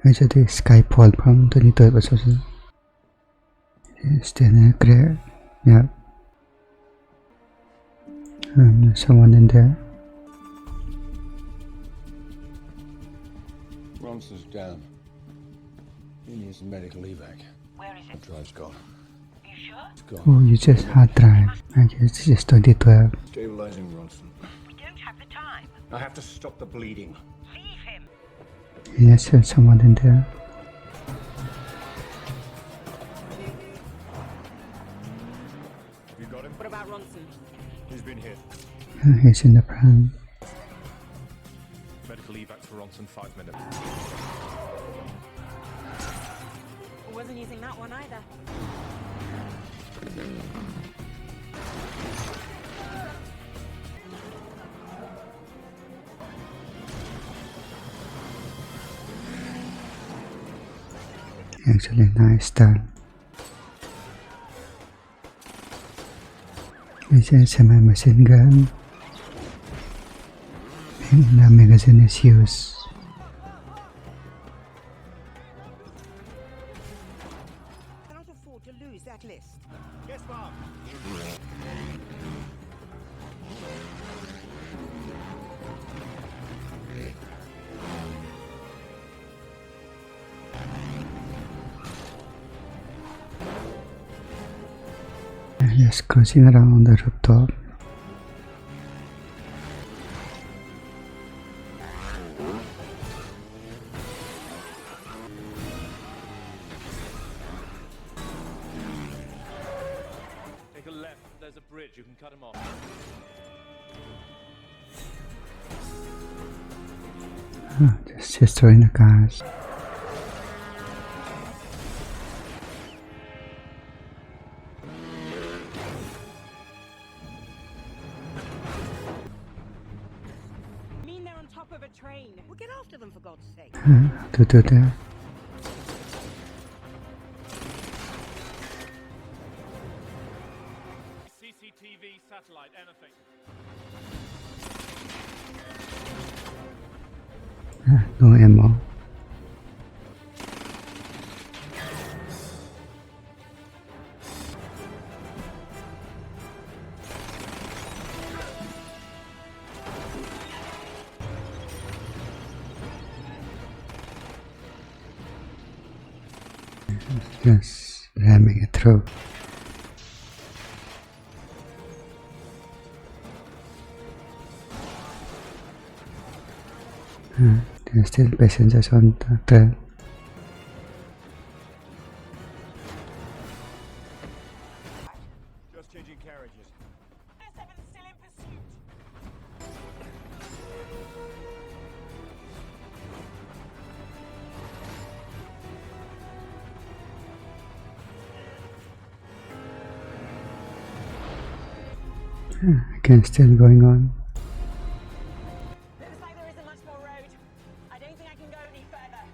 Actually, Skyfall from 2012 was also still great. Yeah. Someone in there. Ronson's down. He needs a medical evac. Where is The it? drive's gone. You sure? It's gone. Oh, you just hard drive. I guess this is 2012. Stabilizing Ronson. We don't have the time. I have to stop the bleeding. Leave him. Yes, there's someone in there. Have you got him? What about Ronson? He's been hit. He's in the front. Medical evac for Ronson, 5 minutes. I wasn't using that one either. Actually, nice done. This is a machine gun. And the magazine is used. Cannot afford to lose that list. Yes, Mom. Just cruising around the rooftop. Take a left, there's a bridge, you can cut him off. Just destroying the cars. I mean they're on top of a train. We'll get after them for God's sake. How to do that? CCTV, satellite, anything. No ammo. Just ramming it through. There are still passengers on the train. Just changing carriages. S7's still in pursuit. Again, still going on. Looks like there isn't much more road. I don't think I can go any further.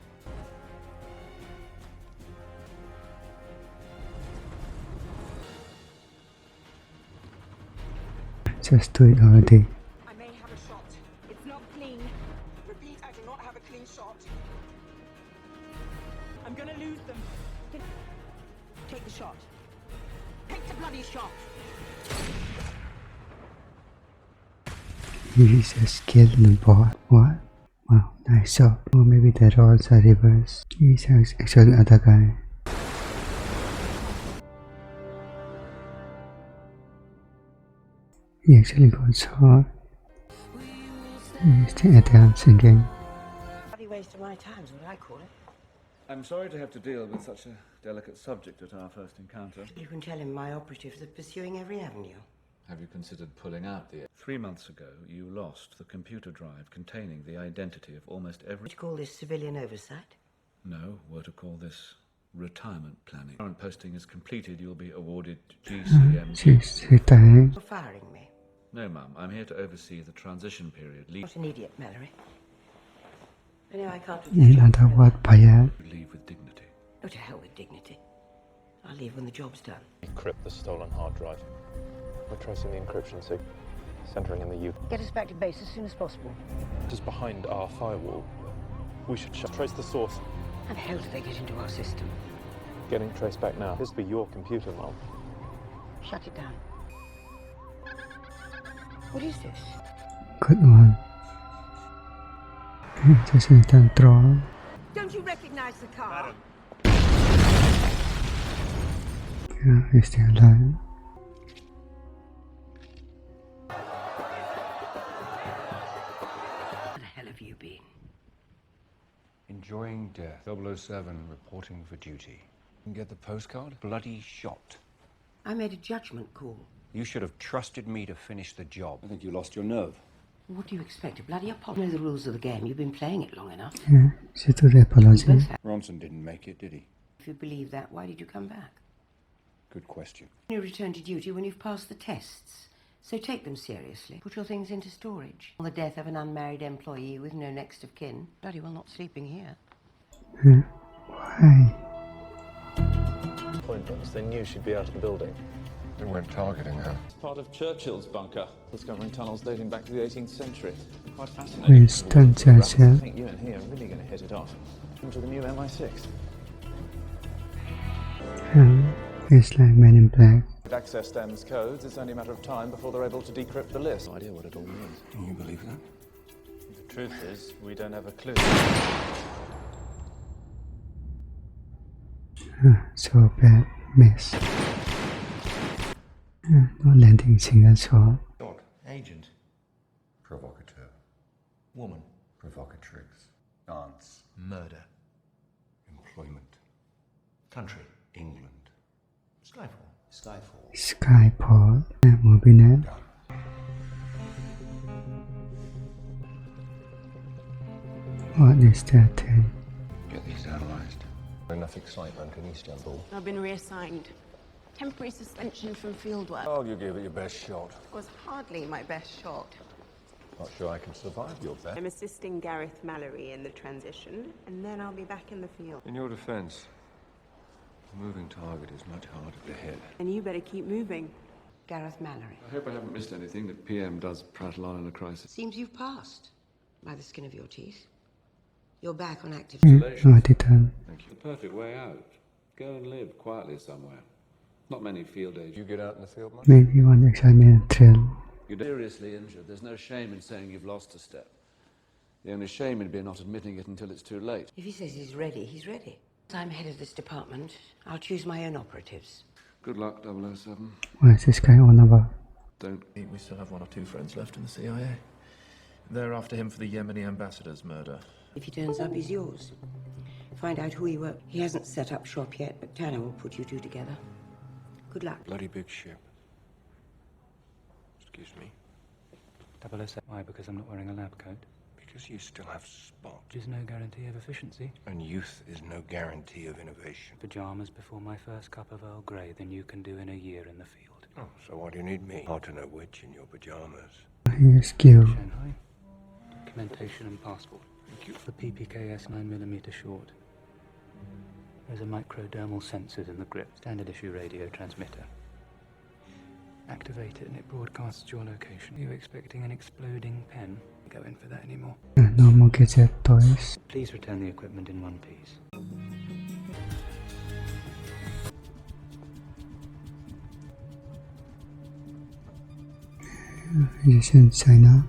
Just do it already. I may have a shot. It's not clean. Repeat, I do not have a clean shot. I'm gonna lose them. Take the shot. Take the bloody shot. He's just killed the bot. What? Wow, nice shot. Or maybe the roles are reversed. He's actually the other guy. He actually got shot. He's still dancing again. Bloody waste of my time is what I call it. I'm sorry to have to deal with such a delicate subject at our first encounter. You can tell him my operatives are pursuing every avenue. Have you considered pulling out the... 3 months ago, you lost the computer drive containing the identity of almost every... Would you call this civilian oversight? No, we're to call this retirement planning. Current posting is completed, you'll be awarded GCM... She's retiring. You're firing me. No, Mum, I'm here to oversee the transition period. Not an idiot, Mallory. I know I can't do In this job other forever. words, Payat. Leave with dignity. Oh, to hell with dignity. I'll leave when the job's done. Encrypt the stolen hard drive. We're tracing the encryption signal, centering in the U. Get us back to base as soon as possible. Just behind our firewall. We should trace the source How the hell did they get into our system? Getting traced back now. This will be your computer, Mom. Shut it down. What is this? Good one. Just need to draw. Don't you recognize the car? Yeah, he's still alive. Where the hell have you been? Enjoying death. 007 reporting for duty. You get the postcard? Bloody shot. I made a judgment call. You should have trusted me to finish the job. I think you lost your nerve. What do you expect? A bloody apology? You know the rules of the game. You've been playing it long enough. Yeah, she took the apology. We both have. Ronson didn't make it, did he? If you believe that, why did you come back? Good question. You return to duty when you've passed the tests. So take them seriously. Put your things into storage. On the death of an unmarried employee with no next of kin. Bloody well not sleeping here. Why? Point blanks, they knew she'd be out of the building. They weren't targeting her. It's part of Churchill's bunker, discovering tunnels dating back to the 18th century. Quite fascinating. Winston I Churchill. think you and he are really going to hit it off. Into the new MI6. It's like Men in Black. With access STEM's codes, it's only a matter of time before they're able to decrypt the list. No idea what it all means. Do you believe that? The truth is, we don't have a clue. So bad. Miss. Not landing single shot. Dog. Agent. Provocateur. Woman. Provocatrix. Dance. Murder. Employment. Country. England. Skyfall. Skyfall. Movie name. What is that thing? Get these analysed. Enough excitement in Istanbul. I've been reassigned. Temporary suspension from fieldwork. Oh, you gave it your best shot. Was hardly my best shot. Not sure I can survive your bet. I'm assisting Gareth Mallory in the transition, and then I'll be back in the field. In your defence, a moving target is much harder to hit. And you better keep moving. Gareth Mallory. I hope I haven't missed anything that PM does prattle on in a crisis. Seems you've passed. By the skin of your teeth. You're back on active. No, I didn't. Thank you. The perfect way out. Go and live quietly somewhere. Not many field days. You get out in the field much? Maybe one excitement thrill. You're seriously injured. There's no shame in saying you've lost a step. The only shame would be not admitting it until it's too late. If he says he's ready, he's ready. I'm head of this department. I'll choose my own operatives. Good luck, 007. What is this guy on about? Don't. We still have one or two friends left in the CIA. They're after him for the Yemeni ambassador's murder. If he turns up, he's yours. Find out who he worked. He hasn't set up shop yet, but Tanner will put you two together. Good luck. Bloody big ship. Excuse me. 007. Why? Because I'm not wearing a lab coat? Because you still have spots. Which is no guarantee of efficiency. And youth is no guarantee of innovation. Pyjamas before my first cup of Earl Grey than you can do in a year in the field. Oh, so why do you need me? Hard to know which in your pyjamas. He's cute. Shanghai. Documentation and passport. Thank you. The PPKS 9mm short. There's a microdermal sensor in the grip. Standard issue radio transmitter. Activate it and it broadcasts your location. Are you expecting an exploding pen? Go in for that anymore. No more gadget toys. Please return the equipment in one piece. He's in China.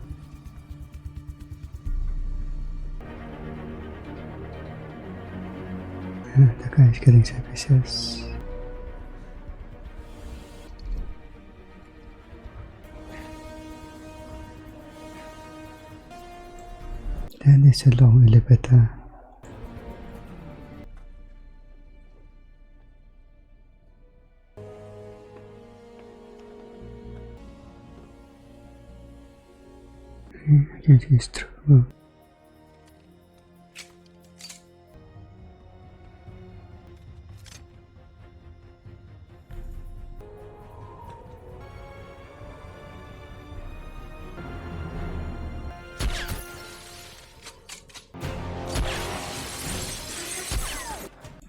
The guy is getting suspicious. Then it's a long elevator. I guess it's true.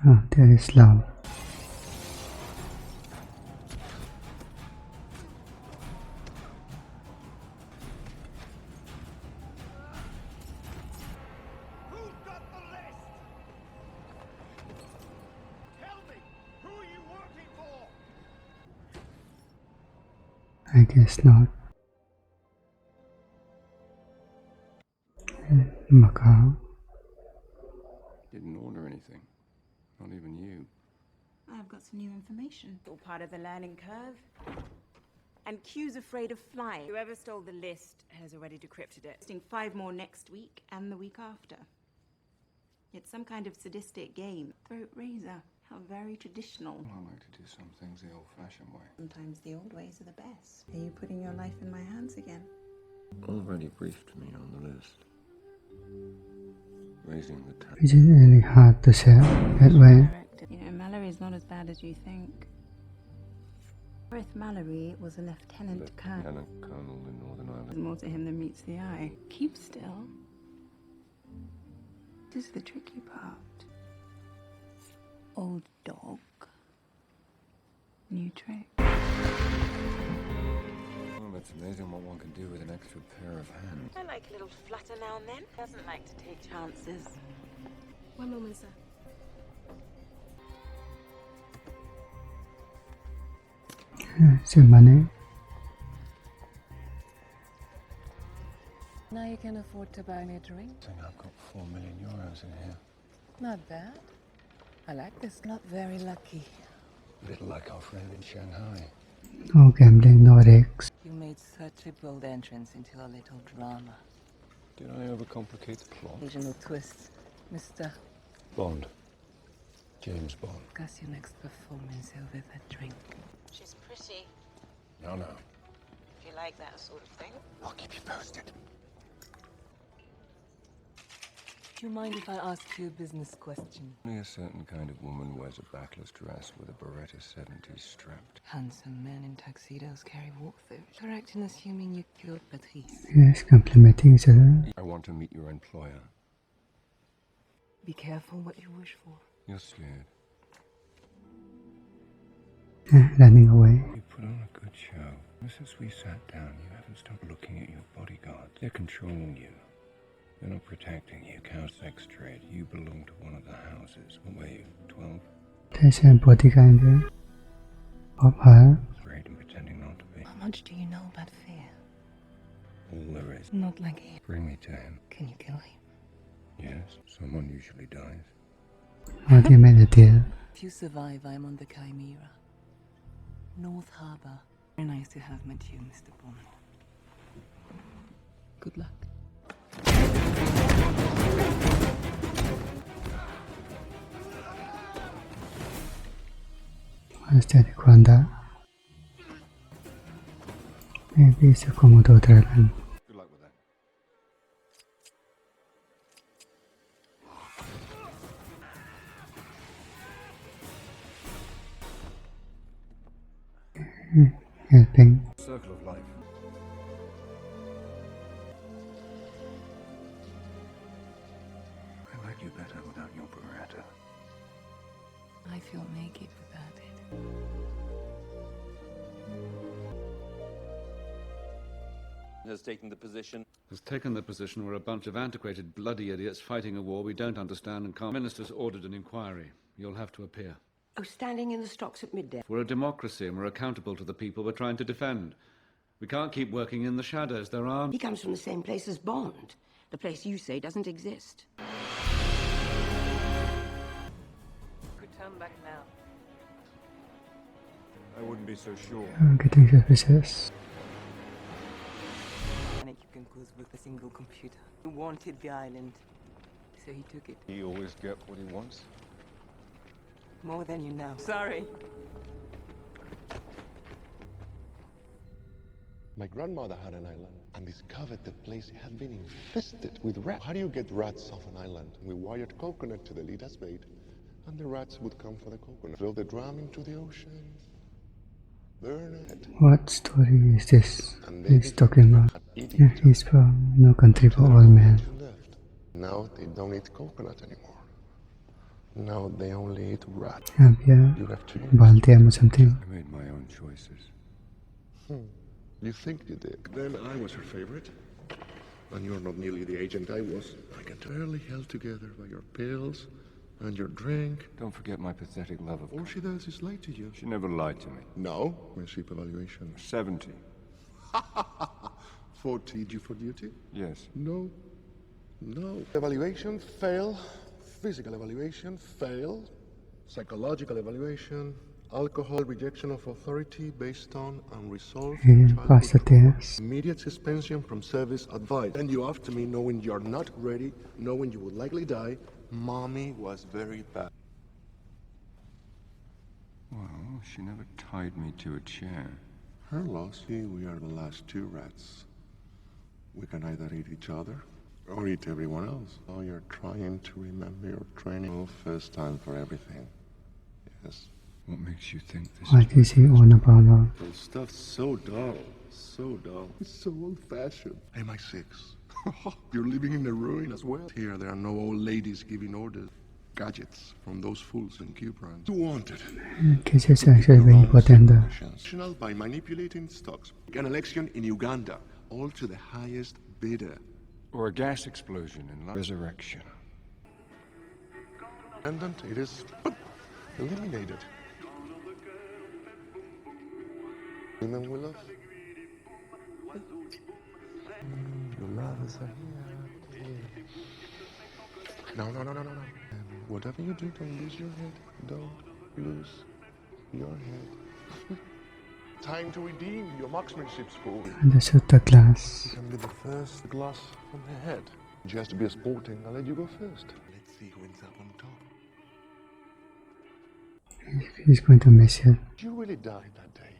Oh, there is love. I guess not. Macau. Didn't order anything. Not even you. I've got some new information. All part of the learning curve. And Q's afraid of flying. Whoever stole the list has already decrypted it. Listing 5 more next week and the week after. It's some kind of sadistic game. Throat razor. How very traditional. I like to do some things the old-fashioned way. Sometimes the old ways are the best. Are you putting your life in my hands again? Already briefed me on the list. Raising the town. Is it really hard to say that way? You know, Mallory's not as bad as you think. Gareth Mallory was a lieutenant colonel. Lieutenant Colonel in Northern There's Ireland. more to him than meets the eye. Keep still. This is the tricky part. Old dog. New trick. Well, it's amazing what one can do with an extra pair of hands. I like a little flutter now and then. Doesn't like to take chances. One moment, sir. It's your money. Now you can afford to buy me a drink. I think I've got 4 million euros in here. Not bad. I like this. Not very lucky. A little like our friend in Shanghai. No gambling, no risks. You made such a bold entrance into a little drama. Did I overcomplicate the plot? Occasional twists, Mr. Bond. James Bond. Discuss your next performance over that drink. She's pretty. No. If you like that sort of thing. I'll keep you posted. Do you mind if I ask you a business question? Only a certain kind of woman wears a backless dress with a Beretta 70s strapped. Handsome men in tuxedos carry walkthroughs. Correct in assuming you killed Patrice. Yes, complimenting each other. I want to meet your employer. Be careful what you wish for. You're scared. Running away. You put on a good show. Ever since we sat down, you haven't stopped looking at your bodyguards. They're controlling you. They're not protecting you. Cow sex trade. You belong to one of the houses. What were you, 12? There's a bodyguard of her. Afraid and pretending not to be. How much do you know about fear? All there is. Not like him. Bring me to him. Can you kill him? Yes, someone usually dies. How do you make a deal? If you survive, I'm on the Chimera. North Harbor. Very nice to have met you, Mr. Bond. Good luck. What's that, Kwanda? Maybe it's a Komodo dragon. Good luck with that. Helping. Circle of life. I like you better without your Beretta. I feel naked without it. Has taken the position. Has taken the position we're a bunch of antiquated bloody idiots fighting a war we don't understand and can't. Minister's ordered an inquiry. You'll have to appear. Oh, standing in the stocks at midday. We're a democracy and we're accountable to the people we're trying to defend. We can't keep working in the shadows. There are... He comes from the same place as Bond. The place you say doesn't exist. Could turn back now. I wouldn't be so sure. I'm getting suspicious. Panic you can cause with a single computer. He wanted the island, so he took it. He always get what he wants. More than you know. Sorry. My grandmother had an island and discovered the place had been infested with rats. How do you get rats off an island? We wired coconut to the lead as bait, and the rats would come for the coconut. Throw the drum into the ocean, burn it. What story is this And he's talking about? eating Yeah, he's from No Country for Old Men. left. Now they don't eat coconut anymore. Now they only eat rat. Yeah, You have to Baltiam or something. I made my own choices. You think you did? Then I was her favorite. And you're not nearly the agent I was. I can barely held together by your pills and your drink. Don't forget my pathetic love of... All she does is lie to you. She never lied to me. No. My sleep evaluation. 70. Did you for duty? Yes. No. No. Evaluation, fail. Physical evaluation, fail. Psychological evaluation. Alcohol, rejection of authority based on unresolved pass the test. immediate suspension from service advice. And you after me knowing you're not ready, knowing you would likely die. Mommy was very bad. Well, she never tied me to a chair. Her loss, see, we are the last two rats. We can either eat each other or eat everyone else. Oh, you're trying to remember your training. Oh, first time for everything. Yes. What makes you think this What is he on about? This stuff's so dull. So dull. It's so old-fashioned. MI6. You're living in a ruin as well. Here, there are no old ladies giving orders. Gadgets from those fools in Cubran. You wanted. This is actually very important. National by manipulating stocks. An election in Uganda, all to the highest bidder. Or a gas explosion in Resurrection. And it is eliminated. Women we love. Your lovers are here. No. Whatever you do, don't lose your head. Don't lose your head. Time to redeem your marksmanship score. And the shooter glass. You can be the first glass from the head. Just to be a sporting, I'll let you go first. Let's see who ends up on top. He's going to miss it. You really died that day.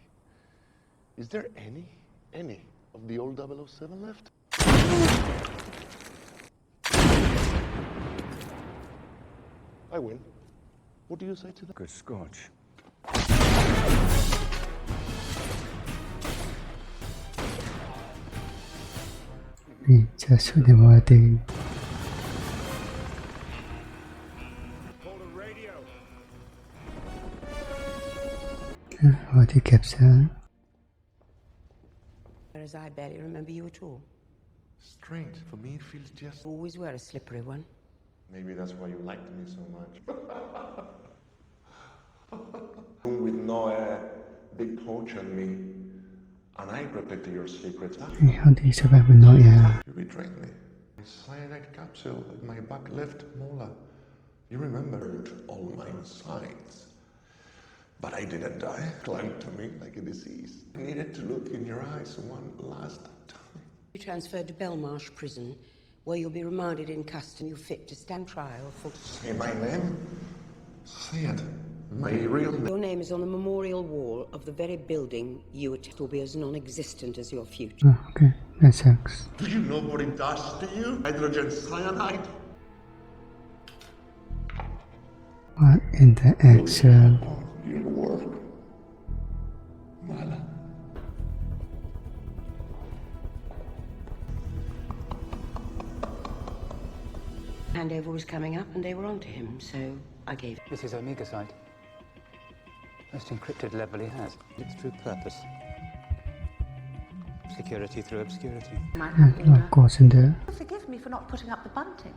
Is there any of the old 007 left? I win. What do you say to that? Good scotch. We just the body. What he captured. Whereas I barely remember you at all. Strange. For me, it feels just... Always were a slippery one. Maybe that's why you liked me so much. With no air, they tortured me. And I protected your secrets. How do you survive with no air? You betrayed me. A cyanide capsule in my back left molar. You remembered all my insides. But I didn't die. Clung to me like a disease. I needed to look in your eyes one last time. You transferred to Belmarsh Prison, where you'll be remanded in custody. You're fit to stand trial for... Say my name. Say it. My real name. Your name is on the memorial wall of the very building you attend will be as non-existent as your future. Oh, okay, that sucks. Do you know what it does to you? Hydrogen cyanide. What in the actual... Your work. Mala. Handover was coming up and they were onto him, so I gave... This is Omega site. Most encrypted level he has. Its true purpose. Security through obscurity. Of course in there. Forgive me for not putting up the bunting.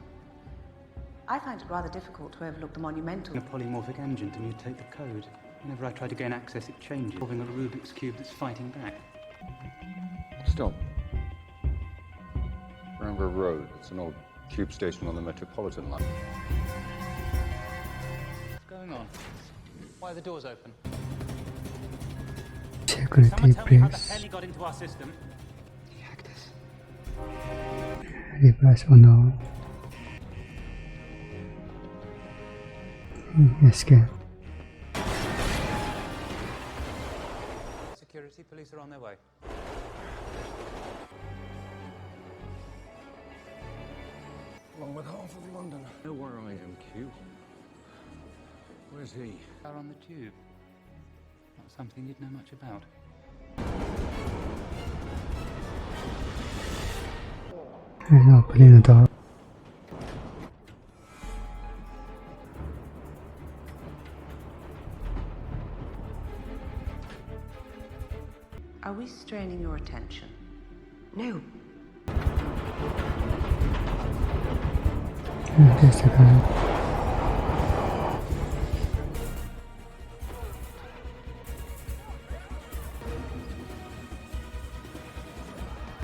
I find it rather difficult to overlook the monumental... A polymorphic engine to mutate the code. Whenever I try to gain access, it changes, involving a Rubik's Cube that's fighting back. Stop. Rambo Road. It's an old tube station on the Metropolitan line. What's going on? Why are the doors open? Security Someone tell me how the breaks. hell he got into our system. He hacked us. Reverse or no? Escape. Security police are on their way. Along with half of London. Know where I am, Q. Where's he? Are on the tube. Not something you'd know much about. And opening the door. Are we straining your attention? No. There's the guy.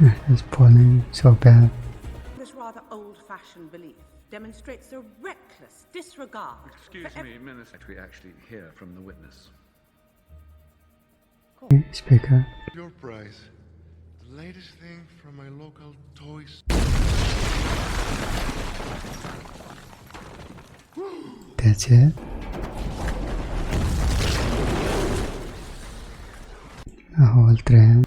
It's falling so bad. This rather old-fashioned belief demonstrates a reckless disregard. Excuse me, Minister. We actually hear from the witness. Speaker. Your price. The latest thing from my local toys. That's it. A whole train.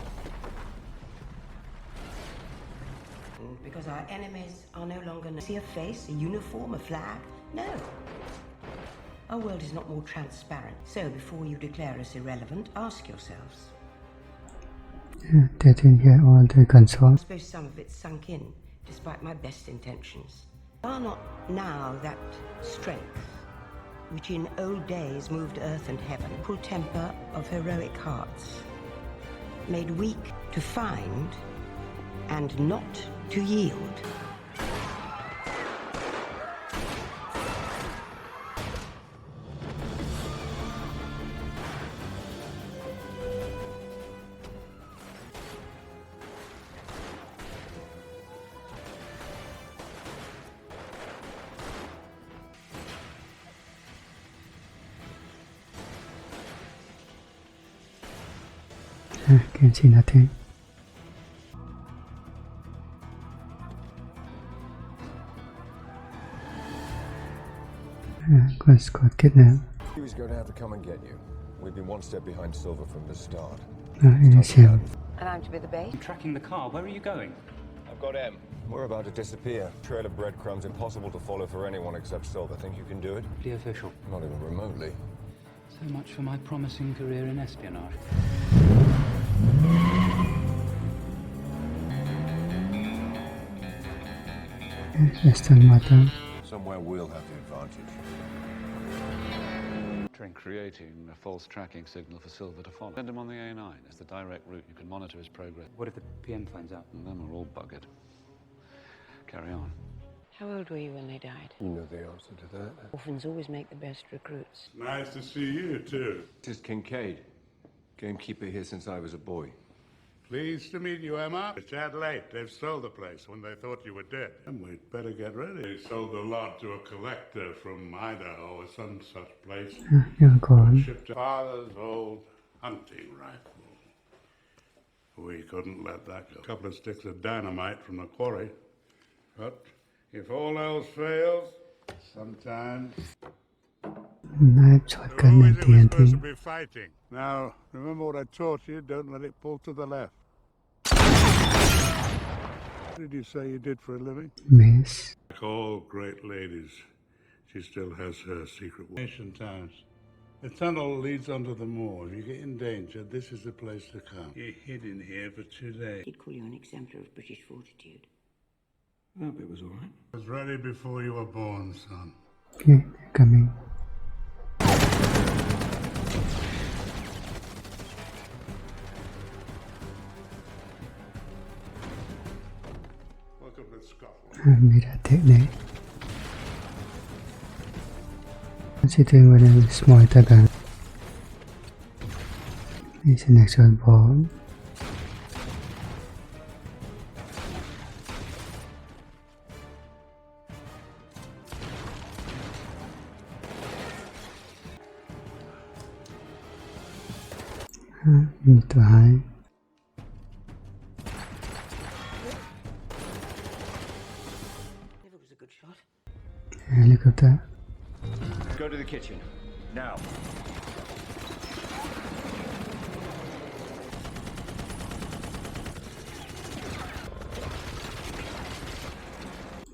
Because our enemies are no longer... See a face, a uniform, a flag? No. Our world is not more transparent. So before you declare us irrelevant, ask yourselves. They didn't hear all the consoles. I suppose some of it's sunk in, despite my best intentions. Are not now that strength, which in old days moved earth and heaven, full temper of heroic hearts, made weak to find and not to yield. Can see nothing. Quest got kidnapped. He was going to have to come and get you. We've been one step behind Silver from the start. It is him. And I'm to be the bait? I'm tracking the car. Where are you going? I've got M. We're about to disappear. Trail of breadcrumbs impossible to follow for anyone except Silver. Think you can do it? The official. Not even remotely. So much for my promising career in espionage. Aston Martin. Somewhere we'll have the advantage. Creating a false tracking signal for Silver to follow. Send him on the A9. It's the direct route. You can monitor his progress. What if the PM finds out? And then we're all buggered. Carry on. How old were you when they died? You know the answer to that. Orphans always make the best recruits. Nice to see you, too. This is Kincaid. Gamekeeper here since I was a boy. Pleased to meet you, Emma. It's that late. They've sold the place when they thought you were dead. And we'd better get ready. They sold the lot to a collector from Idaho or some such place. You're gone. Shipped father's old hunting rifle. We couldn't let that go. A couple of sticks of dynamite from the quarry. But if all else fails, sometimes... Knife, shotgun, and We're supposed to TNT. be fighting. Now, remember what I taught you? Don't let it pull to the left. What did you say you did for a living? Miss. Like all great ladies, she still has her secret nation times. The tunnel leads onto the moor. If you get in danger, this is the place to come. You hid in here for 2 days. He'd call you an exemplar of British fortitude. That bit was all right. I was ready before you were born, son. Okay, they're coming. Welcome to Scotland. Mirror technique. What's he doing with a small gun? It's an actual ball. You need to hide. Never was a good shot. Helicopter. Go to the kitchen. Now.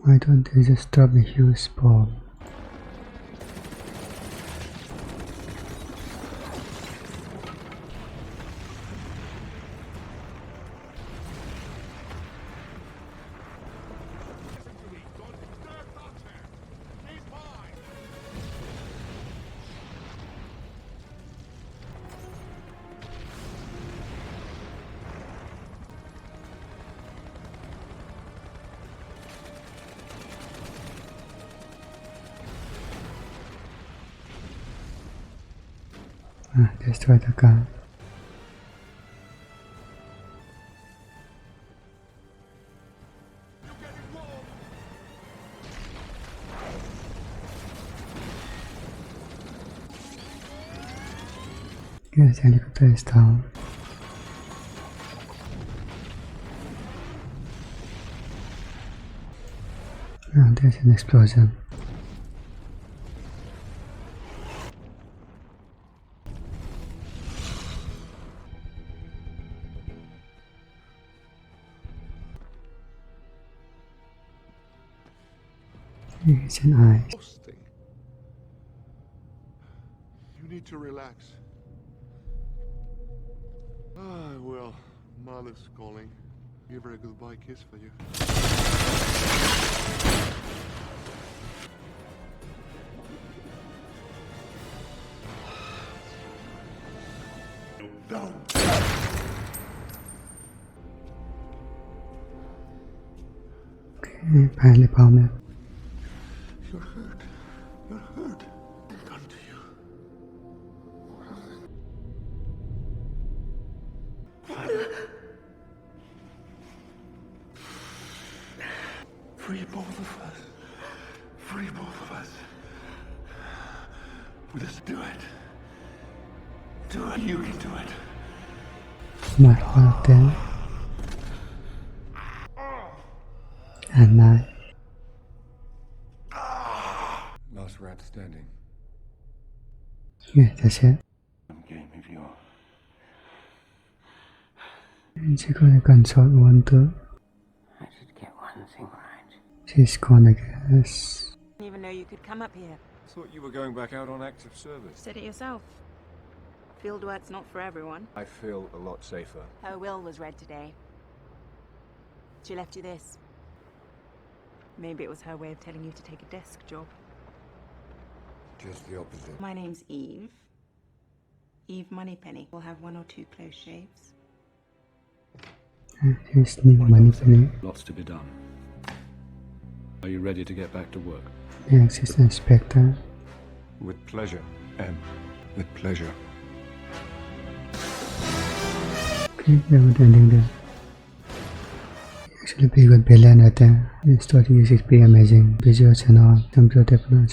Why don't they just drop a huge bomb? Destroy the car. Yes, helicopter is down. Now there's an explosion. It's an eye. You need to relax. Well, Mother's calling. Give her a goodbye kiss for you. Don't! Okay, finally found it. You're hurt. You're hurt. They've done to you. Free both of us. Free both of us. We just do it. Do it. You can do it. Not all of them. And knife. Last rat standing. Yeah, that's it. Game of your. And she's gonna consult one too. I should get one thing right. She's gonna guess. Didn't even know you could come up here. Thought you were going back out on active service. Said it yourself. Fieldwork's not for everyone. I feel a lot safer. Her will was read today. She left you this. Maybe it was her way of telling you to take a desk job. Just the opposite. My name's Eve. Eve Moneypenny. We'll have 1 or 2 close shaves. Here's new money for me. Lots to be done. Are you ready to get back to work? The assistant inspector. With pleasure, M. With pleasure. Okay, good ending there. Actually pretty good villain रहते हैं. The story is pretty amazing. Visuals and all. Some beautiful